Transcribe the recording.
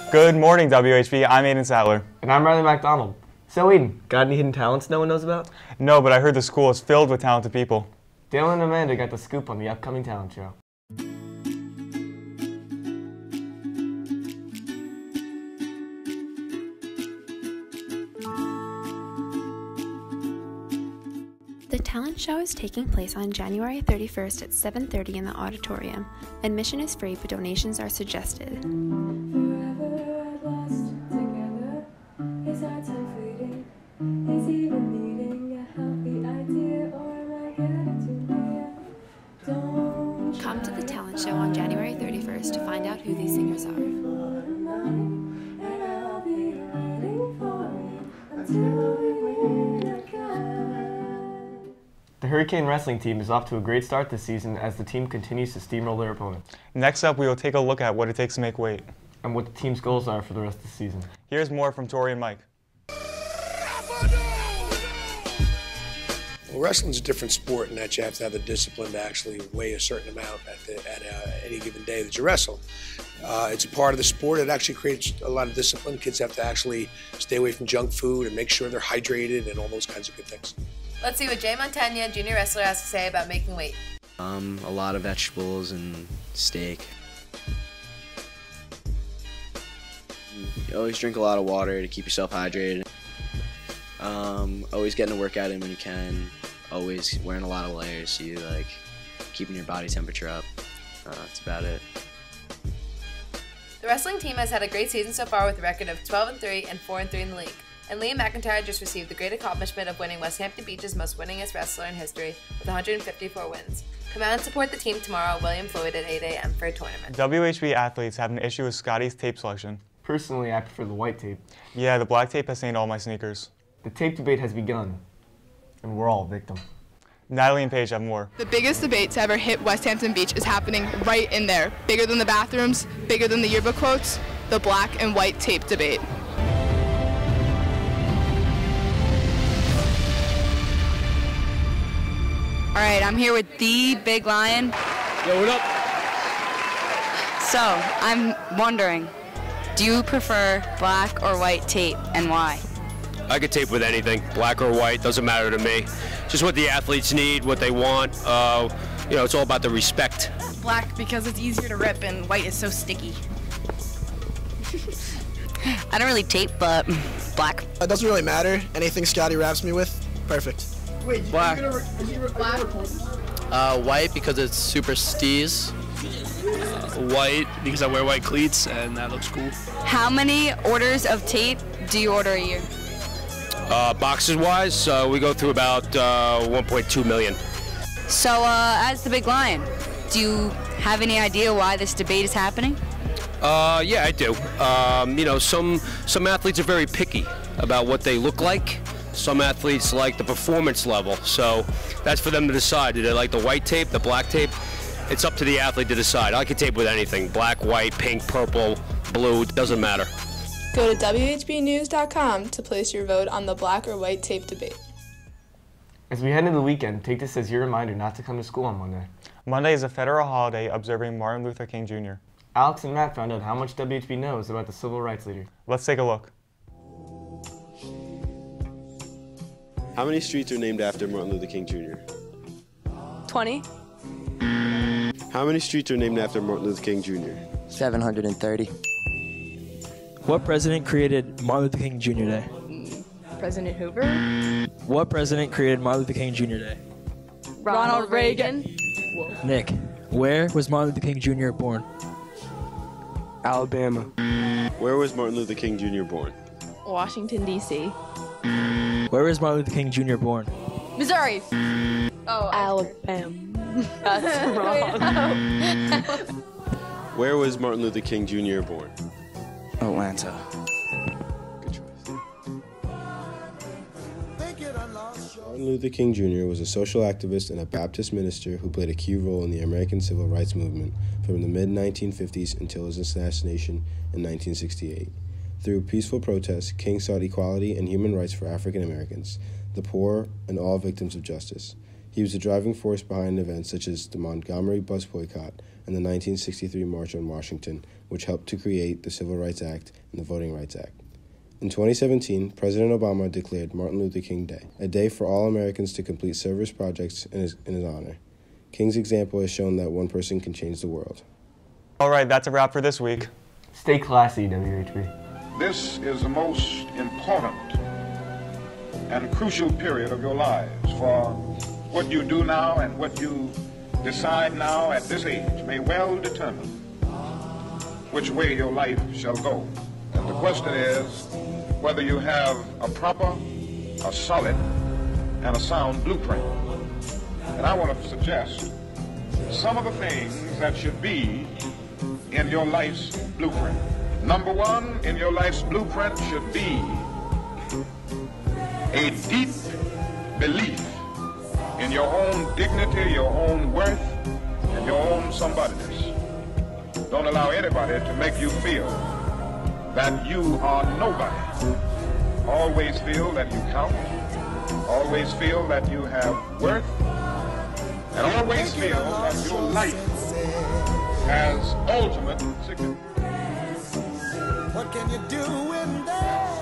Good morning, WHB. I'm Aidan Sattler. And I'm Reily McDonald. So Aidan, got any hidden talents no one knows about? No, but I heard the school is filled with talented people. Dylan and Amanda got the scoop on the upcoming talent show. The talent show is taking place on January 31st at 7:30 in the auditorium. Admission is free, but donations are suggested. Come to the talent show on January 31st to find out who these singers are. The Hurricane Wrestling team is off to a great start this season as the team continues to steamroll their opponents. Next up, we will take a look at what it takes to make weight. And what the team's goals are for the rest of the season. Here's more from Tori and Mike. Well, wrestling's a different sport in that you have to have the discipline to actually weigh a certain amount at any given day that you wrestle. It's a part of the sport. It actually creates a lot of discipline. Kids have to actually stay away from junk food and make sure they're hydrated and all those kinds of good things. Let's see what Jay Montagna, junior wrestler, has to say about making weight. A lot of vegetables and steak. You always drink a lot of water to keep yourself hydrated. Always getting a workout in when you can. Always wearing a lot of layers so you like keeping your body temperature up. That's about it. The wrestling team has had a great season so far with a record of 12-3 and 4-3 in the league. And Liam McIntyre just received the great accomplishment of winning West Hampton Beach's most winningest wrestler in history with 154 wins. Come out and support the team tomorrow, William Floyd, at 8 a.m. for a tournament. WHB athletes have an issue with Scotty's tape selection. Personally, I prefer the white tape. Yeah, the black tape has stained all my sneakers. The tape debate has begun, and we're all victims. Natalie and Paige have more. The biggest debate to ever hit West Hampton Beach is happening right in there. Bigger than the bathrooms, bigger than the yearbook quotes, the black and white tape debate. All right, I'm here with the Big Lion. Yo, what up? So, I'm wondering, do you prefer black or white tape, and why? I could tape with anything, black or white, doesn't matter to me. Just what the athletes need, what they want. You know, it's all about the respect. Black because it's easier to rip, and white is so sticky. I don't really tape, but black. It doesn't really matter. Anything Scotty wraps me with, perfect. Wait, black. White because it's super steez. White because I wear white cleats and that looks cool. How many orders of tape do you order a year? Boxes wise, we go through about 1.2 million. So, as the Big Lion, do you have any idea why this debate is happening? Yeah, I do. You know, some athletes are very picky about what they look like. Some athletes like the performance level, so that's for them to decide. Do they like the white tape, the black tape? It's up to the athlete to decide. I can tape with anything, black, white, pink, purple, blue, doesn't matter. Go to whbnews.com to place your vote on the black or white tape debate. As we head into the weekend, take this as your reminder not to come to school on Monday. Monday is a federal holiday observing Martin Luther King Jr. Alex and Matt found out how much WHB knows about the civil rights leader. Let's take a look. How many streets are named after Martin Luther King Jr.? 20. How many streets are named after Martin Luther King Jr.? 730. What president created Martin Luther King Jr. Day? President Hoover. What president created Martin Luther King Jr. Day? Ronald Reagan. Nick, where was Martin Luther King Jr. born? Alabama. Where was Martin Luther King Jr. born? Washington, D.C. Where was Martin Luther King Jr. born? Missouri. Oh, Alabama. That's wrong. Where was Martin Luther King Jr. born? Atlanta. Good choice. Martin Luther King Jr. was a social activist and a Baptist minister who played a key role in the American Civil Rights Movement from the mid-1950s until his assassination in 1968. Through peaceful protests, King sought equality and human rights for African Americans, the poor, and all victims of justice. He was the driving force behind events such as the Montgomery bus boycott and the 1963 March on Washington, which helped to create the Civil Rights Act and the Voting Rights Act. In 2017, President Obama declared Martin Luther King Day, a day for all Americans to complete service projects in his honor. King's example has shown that one person can change the world. All right, that's a wrap for this week. Stay classy, WHB. This is the most important and crucial period of your lives, for what you do now and what you decide now at this age may well determine which way your life shall go. And the question is whether you have a proper, a solid, and a sound blueprint. And I want to suggest some of the things that should be in your life's blueprint. Number one in your life's blueprint should be a deep belief in your own dignity, your own worth, and your own somebodyness. Don't allow anybody to make you feel that you are nobody. Always feel that you count. Always feel that you have worth. And always feel that your life has ultimate significance. What can you do in there?